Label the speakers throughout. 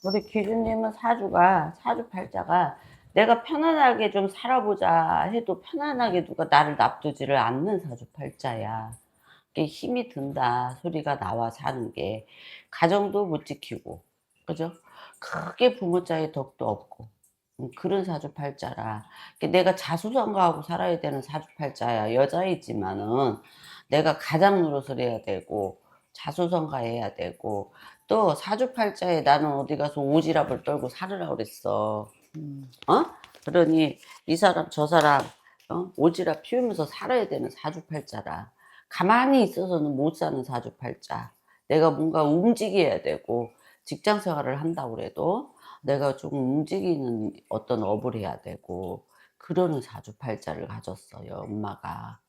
Speaker 1: 우리 기준님은 사주팔자가 내가 편안하게 좀 살아보자 해도 편안하게 누가 나를 놔두지를 않는 사주팔자야. 이게 힘이 든다 소리가 나와 사는 게. 가정도 못 지키고, 그죠? 크게 부모자의 덕도 없고, 그런 사주팔자라. 내가 자수성가하고 살아야 되는 사주팔자야. 여자이지만은 내가 가장 노릇을 해야 되고, 자수성가해야 되고, 또 사주팔자에 나는 어디 가서 오지랖을 떨고 살으라 그랬어. 어? 그러니 이 사람 저 사람 오지랖 피우면서 살아야 되는 사주팔자라. 가만히 있어서는 못 사는 사주팔자. 내가 뭔가 움직여야 되고, 직장 생활을 한다고 그래도 내가 좀 움직이는 어떤 업을 해야 되고, 그러는 사주팔자를 가졌어요, 엄마가.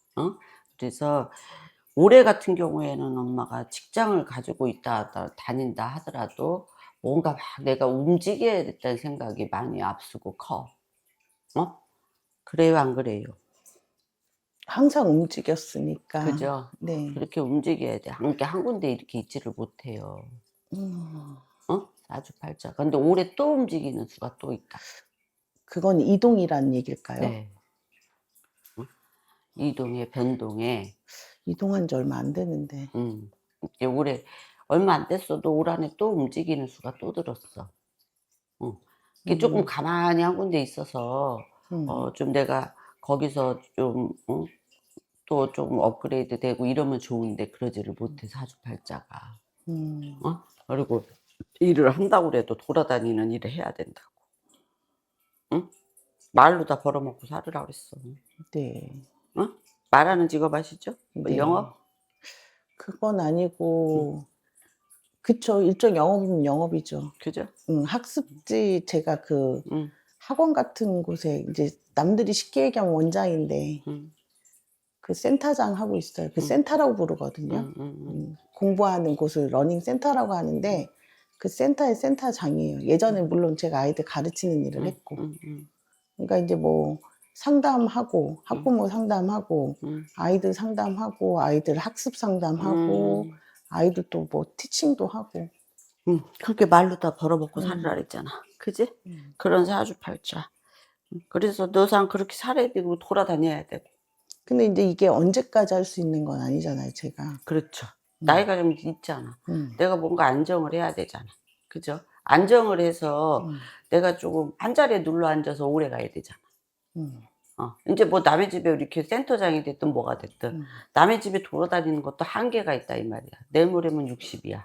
Speaker 1: 그래서 올해 같은 경우에는 엄마가 직장을 가지고 다닌다 하더라도 뭔가 막 내가 움직여야 됐다는 생각이 많이 앞서고 커. 그래요, 안 그래요?
Speaker 2: 항상 움직였으니까.
Speaker 1: 그죠?
Speaker 2: 네.
Speaker 1: 그렇게 움직여야 돼. 한 군데 이렇게 있지를 못해요. 사주팔자. 근데 올해 또 움직이는 수가 또 있다.
Speaker 2: 그건 이동이란 얘기일까요?
Speaker 1: 네. 이동에, 변동에.
Speaker 2: 이동한 지 얼마 안 됐는데.
Speaker 1: 이제 올해 얼마 안 됐어도 올 한해 또 움직이는 수가 또 들었어. 이게 조금 가만히 한 군데 있어서, 좀 내가 거기서 좀, 또 좀 업그레이드 되고 이러면 좋은데 그러지를 못해, 사주팔자가. 그리고 일을 한다고 그래도 돌아다니는 일을 해야 된다고. 응? 말로 다 벌어먹고 살으라 그랬어.
Speaker 2: 네.
Speaker 1: 말하는 직업 아시죠? 뭐
Speaker 2: 네.
Speaker 1: 영업?
Speaker 2: 그건 아니고, 그쵸. 일종 영업이면 영업이죠.
Speaker 1: 그죠?
Speaker 2: 학습지, 제가 그
Speaker 1: 응.
Speaker 2: 학원 같은 곳에 이제 남들이 쉽게 얘기하면 원장인데, 그 센터장 하고 있어요. 그 센터라고 부르거든요. 공부하는 곳을 러닝 센터라고 하는데, 그 센터의 센터장이에요. 예전에 물론 제가 아이들 가르치는 일을 했고. 그러니까 이제 뭐 상담하고, 학부모 상담하고, 아이들 상담하고, 아이들 학습 상담하고, 아이들 또 뭐 티칭도 하고.
Speaker 1: 그렇게 말로 다 벌어먹고 살으라 그랬잖아. 그지? 그런 사주팔자. 그래서 너상 그렇게 살아야 되고 돌아다녀야 되고.
Speaker 2: 근데 이제 이게 언제까지 할 수 있는 건 아니잖아요, 제가.
Speaker 1: 그렇죠. 나이가 좀 있잖아. 내가 뭔가 안정을 해야 되잖아. 그죠? 안정을 해서 내가 조금 한 자리에 눌러 앉아서 오래 가야 되잖아. 이제 뭐 남의 집에 이렇게 센터장이 됐든 뭐가 됐든 남의 집에 돌아다니는 것도 한계가 있다 이 말이야. 내일모레면 60이야.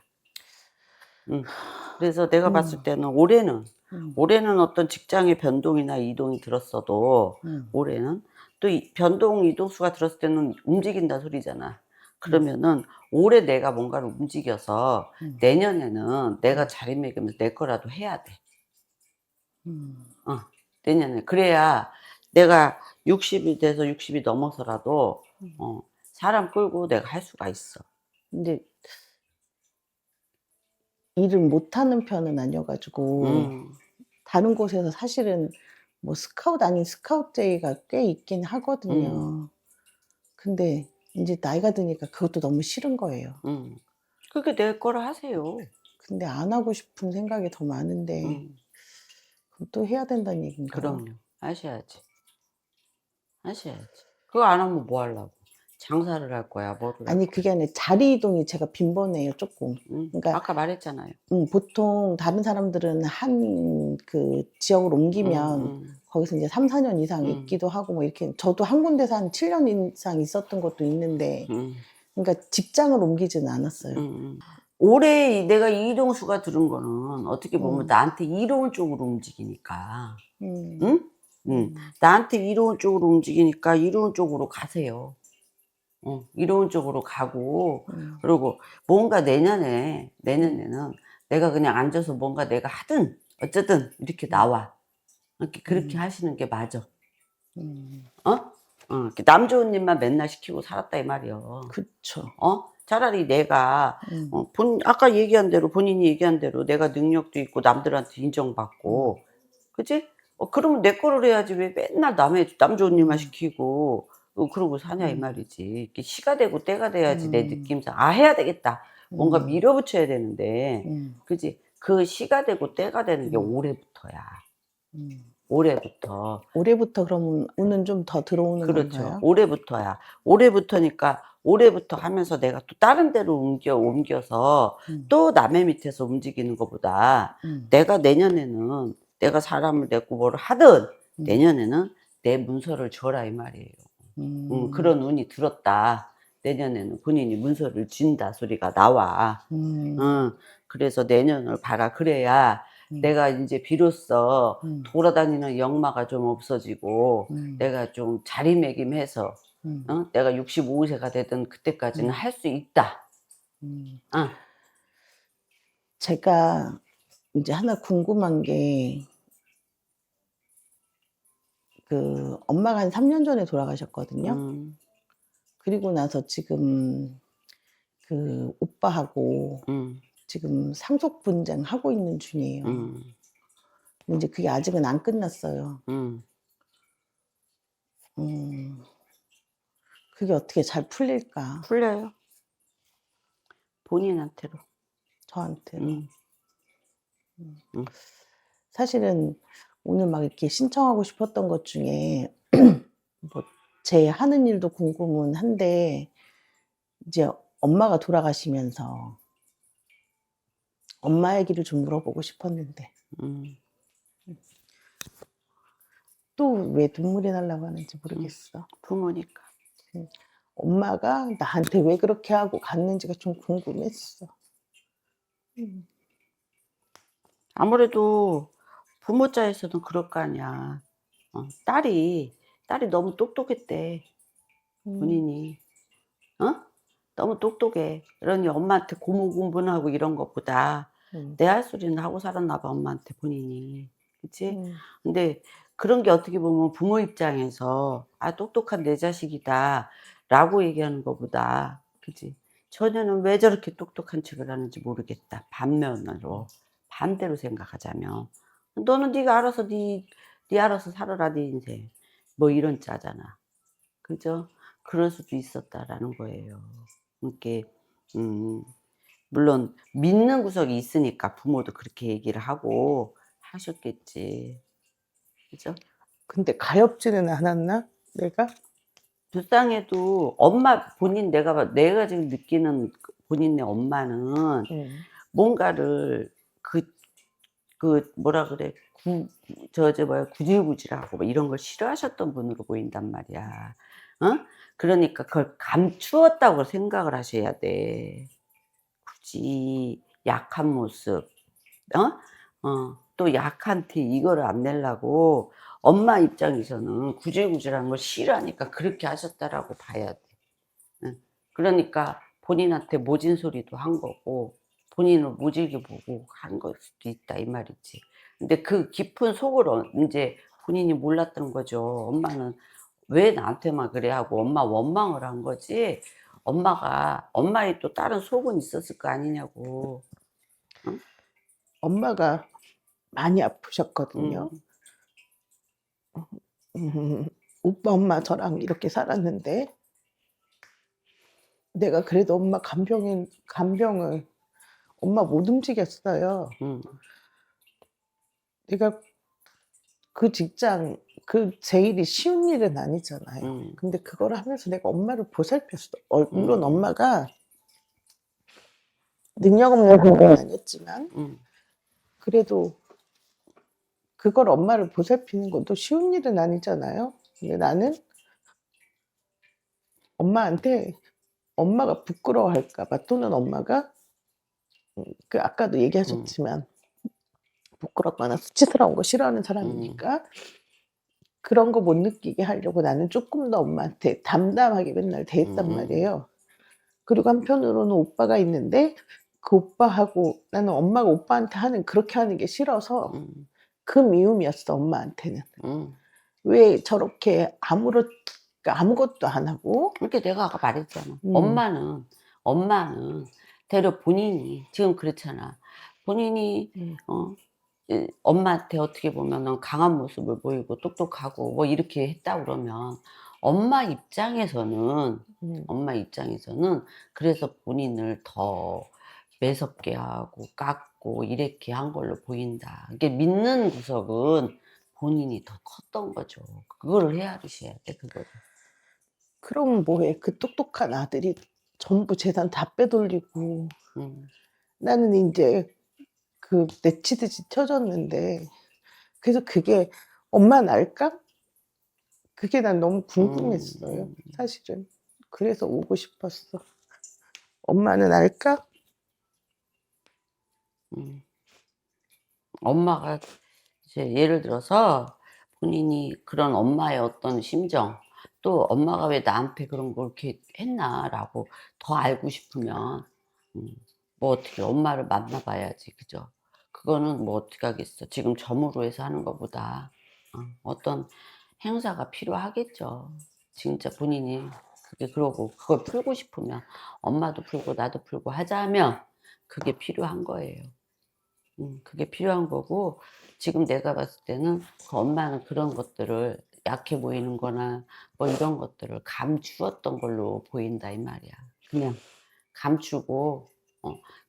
Speaker 1: 그래서 내가 봤을 때는 올해는 어떤 직장의 변동이나 이동이 들었어도 올해는 또 이 변동 이동수가 들었을 때는 움직인다 소리잖아. 그러면은 올해 내가 뭔가를 움직여서 내년에는 내가 자리매김해서 내 거라도 해야 돼. 내년에. 그래야 내가 60이 돼서 60이 넘어서라도 사람 끌고 내가 할 수가 있어.
Speaker 2: 근데 일을 못하는 편은 아니어가지고, 다른 곳에서 사실은 뭐 스카우트 아닌 스카우트제의가 꽤 있긴 하거든요. 근데 이제 나이가 드니까 그것도 너무 싫은 거예요.
Speaker 1: 그게 내 거라 하세요.
Speaker 2: 근데 안 하고 싶은 생각이 더 많은데, 그럼 또 해야 된다는 얘기인가요?
Speaker 1: 그럼요. 하셔야지. 하셔야지. 그거 안 하면 뭐 하려고. 장사를 할 거야, 뭐를 할
Speaker 2: 아니,
Speaker 1: 거야.
Speaker 2: 그게 아니라 자리 이동이 제가 빈번해요, 조금. 그러니까
Speaker 1: 아까 말했잖아요.
Speaker 2: 보통 다른 사람들은 한 그 지역을 옮기면 거기서 이제 3, 4년 이상 있기도 하고 뭐 이렇게, 저도 한 군데서 한 7년 이상 있었던 것도 있는데, 그러니까 직장을 옮기지는 않았어요.
Speaker 1: 올해 내가 이동수가 들은 거는 어떻게 보면 나한테 이로운 쪽으로 움직이니까. 나한테 이로운 쪽으로 움직이니까 이로운 쪽으로 가세요. 이로운 쪽으로 가고, 그리고 뭔가 내년에는 내가 그냥 앉아서 뭔가 내가 하든 어쨌든 이렇게 나와. 그렇게 하시는 게 맞아. 남 좋은 일만 맨날 시키고 살았다 이 말이야.
Speaker 2: 그쵸.
Speaker 1: 차라리 내가 아까 얘기한 대로, 본인이 얘기한 대로 내가 능력도 있고 남들한테 인정받고, 그치? 그러면 내 거를 해야지 왜 맨날 남 좋은 일만 시키고 그러고 사냐 이 말이지. 이렇게 시가 되고 때가 돼야지 내 느낌상 해야 되겠다. 뭔가 밀어붙여야 되는데, 그지? 그 시가 되고 때가 되는 게
Speaker 2: 음.
Speaker 1: 올해부터야.
Speaker 2: 음.
Speaker 1: 올해부터.
Speaker 2: 올해부터 그러면 운은 좀 더 들어오는
Speaker 1: 그렇죠.
Speaker 2: 건가요?
Speaker 1: 올해부터야. 올해부터니까 올해부터 하면서 내가 또 다른 데로 옮겨서
Speaker 2: 음.
Speaker 1: 또 남의 밑에서 움직이는 것보다 내가 내년에는 내가 사람을 내고 뭐를 하든 내년에는 내 문서를 줘라 이 말이에요. 그런 운이 들었다. 내년에는 본인이 문서를 준다 소리가 나와. 그래서 내년을 봐라. 그래야 내가 이제 비로소 돌아다니는 역마가 좀 없어지고 내가 좀 자리매김해서 내가 65세가 되든 그때까지는 할 수 있다.
Speaker 2: 제가 이제 하나 궁금한 게, 그, 엄마가 한 3년 전에 돌아가셨거든요. 그리고 나서 지금 그 오빠하고 지금 상속 분쟁 하고 있는 중이에요. 근데 이제 그게 아직은 안 끝났어요. 그게 어떻게 잘 풀릴까?
Speaker 1: 풀려요. 본인한테로.
Speaker 2: 저한테로. 사실은 오늘 막 이렇게 신청하고 싶었던 것 중에 뭐 제 하는 일도 궁금은 한데, 이제 엄마가 돌아가시면서 엄마 얘기를 좀 물어보고 싶었는데 또 왜 눈물이 나려고 하는지 모르겠어.
Speaker 1: 부모니까.
Speaker 2: 엄마가 나한테 왜 그렇게 하고 갔는지가 좀 궁금했어.
Speaker 1: 아무래도 부모자에서는 그럴 거 아니야. 딸이 너무 똑똑했대. 본인이. 너무 똑똑해. 그러니 엄마한테 고무고분하고 이런 것보다 내 할 소리는 하고 살았나 봐, 엄마한테 본인이. 그치? 근데 그런 게 어떻게 보면 부모 입장에서 아, 똑똑한 내 자식이다 라고 얘기하는 것보다, 그치? 전혀는 왜 저렇게 똑똑한 척을 하는지 모르겠다. 반대로 생각하자면 너는 네가 알아서 네 알아서 살아라 네 인생. 뭐 이런 짜잖아. 그죠? 그럴 수도 있었다라는 거예요. 이렇게 물론 믿는 구석이 있으니까 부모도 그렇게 얘기를 하고 하셨겠지. 그죠?
Speaker 2: 근데 가엾지는 않았나? 내가?
Speaker 1: 불쌍해도 내가 지금 느끼는 본인의 엄마는 뭔가를 뭐라 그래, 구질구질하고 뭐 이런 걸 싫어하셨던 분으로 보인단 말이야. 그러니까 그걸 감추었다고 생각을 하셔야 돼. 굳이 약한 모습, 또 약한 티 이거를 안 내려고 엄마 입장에서는 구질구질한 걸 싫어하니까 그렇게 하셨다라고 봐야 돼. 그러니까 본인한테 모진 소리도 한 거고 본인을 모질게 보고 한 걸 수도 있다 이 말이지. 근데 그 깊은 속으로 이제 본인이 몰랐던 거죠. 엄마는 왜 나한테만 그래 하고 엄마 원망을 한 거지. 엄마의 또 다른 속은 있었을 거 아니냐고.
Speaker 2: 엄마가 많이 아프셨거든요. 오빠 엄마 저랑 이렇게 살았는데 내가 그래도 엄마 간병을 엄마 못 움직였어요. 내가 그 직장, 제 일이 쉬운 일은 아니잖아요. 근데 그걸 하면서 내가 엄마를 보살폈어. 물론 엄마가 능력 없는 분은 아니었지만 그래도 그걸 엄마를 보살피는 것도 쉬운 일은 아니잖아요. 근데 나는 엄마한테 엄마가 부끄러워할까봐, 또는 엄마가 그 아까도 얘기하셨지만 부끄럽거나 수치스러운 거 싫어하는 사람이니까 그런 거 못 느끼게 하려고 나는 조금 더 엄마한테 담담하게 맨날 대했단 말이에요. 그리고 한편으로는 오빠가 있는데 그 오빠하고 나는 엄마가 오빠한테 그렇게 하는 게 싫어서 그 미움이었어, 엄마한테는. 왜 저렇게 아무것도 안 하고.
Speaker 1: 그렇게 내가 아까 말했잖아. 엄마는 대려 본인이 지금 그렇잖아. 본인이 엄마한테 어떻게 보면은 강한 모습을 보이고 똑똑하고 뭐 이렇게 했다 그러면 엄마 입장에서는 그래서 본인을 더 매섭게 하고 깎고 이렇게 한 걸로 보인다. 이게 믿는 구석은 본인이 더 컸던 거죠. 그거를 헤아리셔야 돼, 그거를.
Speaker 2: 그럼 뭐해. 그 똑똑한 아들이 전부 재산 다 빼돌리고
Speaker 1: 음.
Speaker 2: 나는 인제 그 내치듯이 쳐졌는데 그래서 그게 엄마는 알까? 그게 난 너무 궁금했어요, 사실은. 그래서 오고 싶었어. 엄마는 알까?
Speaker 1: 엄마가 이제 예를 들어서 본인이 그런 엄마의 어떤 심정, 또 엄마가 왜 나한테 그런 걸 이렇게 했나라고 더 알고 싶으면 뭐 어떻게 엄마를 만나봐야지, 그죠? 그거는 뭐 어떻게 하겠어. 지금 점으로 해서 하는 것보다 어떤 행사가 필요하겠죠. 진짜 본인이 그게 그러고 그걸 풀고 싶으면 엄마도 풀고 나도 풀고 하자면 그게 필요한 거예요. 그게 필요한 거고, 지금 내가 봤을 때는 그 엄마는 그런 것들을 약해 보이는 거나 뭐 이런 것들을 감추었던 걸로 보인다 이 말이야. 그냥 감추고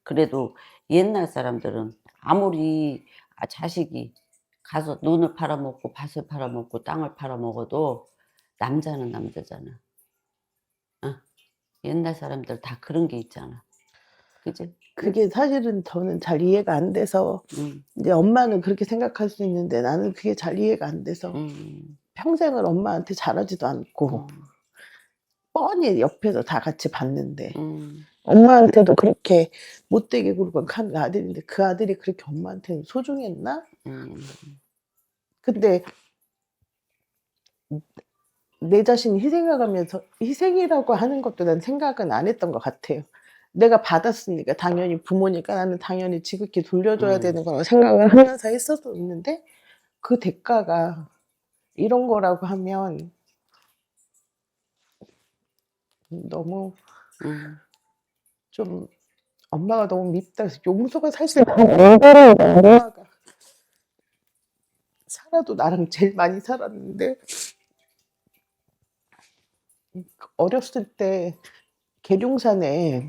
Speaker 1: 그래도 옛날 사람들은 아무리 자식이 가서 눈을 팔아먹고 밭을 팔아먹고 땅을 팔아먹어도 남자는 남자잖아. 어? 옛날 사람들 다 그런 게 있잖아. 그지?
Speaker 2: 그게 사실은 저는 잘 이해가 안 돼서
Speaker 1: 음,
Speaker 2: 이제 엄마는 그렇게 생각할 수 있는데 나는 그게 잘 이해가 안 돼서 평생을 엄마한테 잘하지도 않고 뻔히 옆에서 다 같이 봤는데 엄마한테도 그렇게 못되게 굴고 간 아들인데 그 아들이 그렇게 엄마한테는 소중했나? 근데 내 자신이 희생해가면서 희생이라고 하는 것도 난 생각은 안 했던 것 같아요. 내가 받았으니까 당연히 부모니까 나는 당연히 지극히 돌려줘야 되는 거라고 생각을 하면서 했었는데 그 대가가 이런 거라고 하면 너무 좀 엄마가 너무 밉다. 그래서 용서가 사실 안 되는 거야. 엄마가 살아도 나랑 제일 많이 살았는데 어렸을 때 계룡산에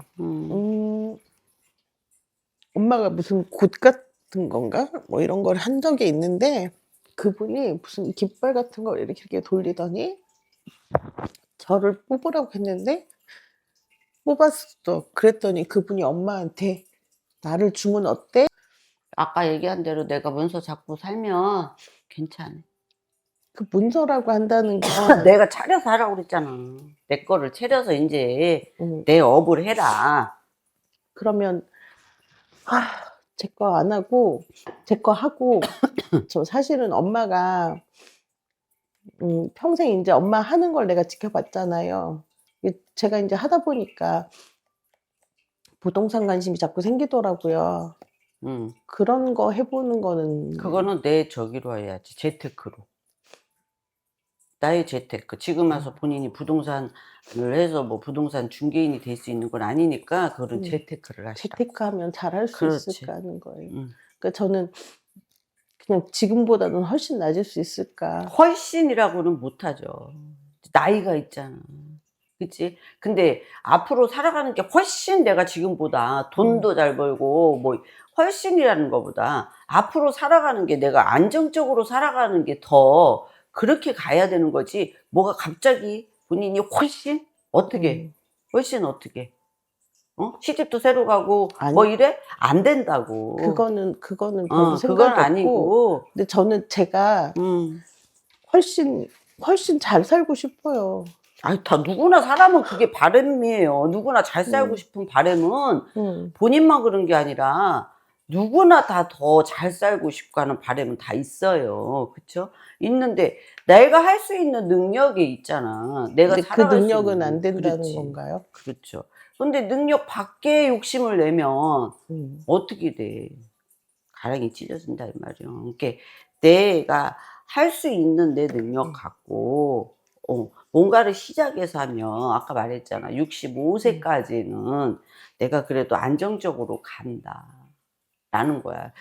Speaker 2: 엄마가 무슨 굿 같은 건가? 뭐 이런 걸 한 적이 있는데 그분이 무슨 깃발 같은 걸 이렇게 돌리더니 저를 뽑으라고 했는데 뽑았어. 그랬더니 그분이 엄마한테 나를 주면 어때?
Speaker 1: 아까 얘기한 대로 내가 문서 잡고 살면 괜찮아.
Speaker 2: 그 문서라고 한다는 건
Speaker 1: 내가 차려서 하라고 그랬잖아. 내 거를 차려서 이제 내 업을 해라.
Speaker 2: 그러면 제 거 안 하고 제 거 하고 저 사실은 엄마가 평생 이제 엄마 하는 걸 내가 지켜봤잖아요. 제가 이제 하다 보니까 부동산 관심이 자꾸 생기더라고요. 그런 거 해보는 거는
Speaker 1: 그거는 내 저기로 해야지. 재테크로. 나의 재테크. 지금 와서 본인이 부동산을 해서 뭐 부동산 중개인이 될 수 있는 건 아니니까 그거는 재테크를 하시라고.
Speaker 2: 재테크하면 잘할 수
Speaker 1: 그렇지.
Speaker 2: 있을까 하는 거예요. 그러니까 저는 그냥 지금보다는 훨씬 낮을 수 있을까.
Speaker 1: 훨씬이라고는 못하죠. 나이가 있잖아. 그치? 근데 앞으로 살아가는 게 훨씬 내가 지금보다 돈도 잘 벌고 뭐 훨씬이라는 것보다 앞으로 살아가는 게 내가 안정적으로 살아가는 게 더 그렇게 가야 되는 거지. 뭐가 갑자기 본인이 훨씬 어떻게 훨씬 어떻게 시집도 새로 가고
Speaker 2: 아니,
Speaker 1: 뭐 이래? 안 된다고.
Speaker 2: 그거는 별로
Speaker 1: 그건
Speaker 2: 생각이 없고.
Speaker 1: 아니고.
Speaker 2: 근데 저는 제가 훨씬 잘 살고 싶어요.
Speaker 1: 아니, 다 누구나 사람은 그게 바람이에요. 누구나 잘 살고 싶은 바람은 본인만 그런 게 아니라 누구나 다 더 잘 살고 싶고 하는 바람은 다 있어요. 그쵸? 있는데 내가 할 수 있는 능력이 있잖아. 내가
Speaker 2: 근데 그
Speaker 1: 살아갈 수
Speaker 2: 능력은
Speaker 1: 있는.
Speaker 2: 안 된다는
Speaker 1: 그렇지.
Speaker 2: 건가요?
Speaker 1: 그렇죠. 근데 능력 밖에 욕심을 내면 어떻게 돼? 가랑이 찢어진다 이 말이야. 그러니까 내가 할 수 있는 내 능력 갖고 뭔가를 시작해서 하면 아까 말했잖아. 65세까지는 내가 그래도 안정적으로 간다라는 거야.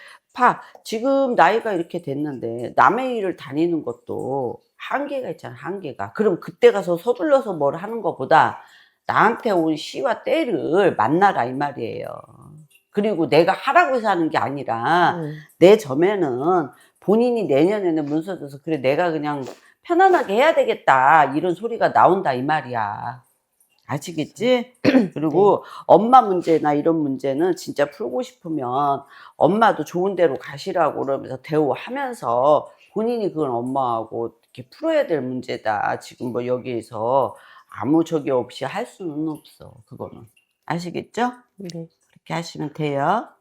Speaker 1: 지금 나이가 이렇게 됐는데 남의 일을 다니는 것도 한계가 있잖아. 한계가. 그럼 그때 가서 서둘러서 뭘 하는 것보다 나한테 온 씨와 때를 만나라 이 말이에요. 그리고 내가 하라고 해서 하는 게 아니라 내 점에는 본인이 내년에는 문서 줘서 그래 내가 그냥 편안하게 해야 되겠다 이런 소리가 나온다 이 말이야. 아시겠지? 그리고 엄마 문제나 이런 문제는 진짜 풀고 싶으면 엄마도 좋은 데로 가시라고 그러면서 대우하면서 본인이 그건 엄마하고 이렇게 풀어야 될 문제다. 지금 뭐 여기에서 아무 적이 없이 할 수는 없어. 그거는. 아시겠죠?
Speaker 2: 네.
Speaker 1: 그렇게 하시면 돼요.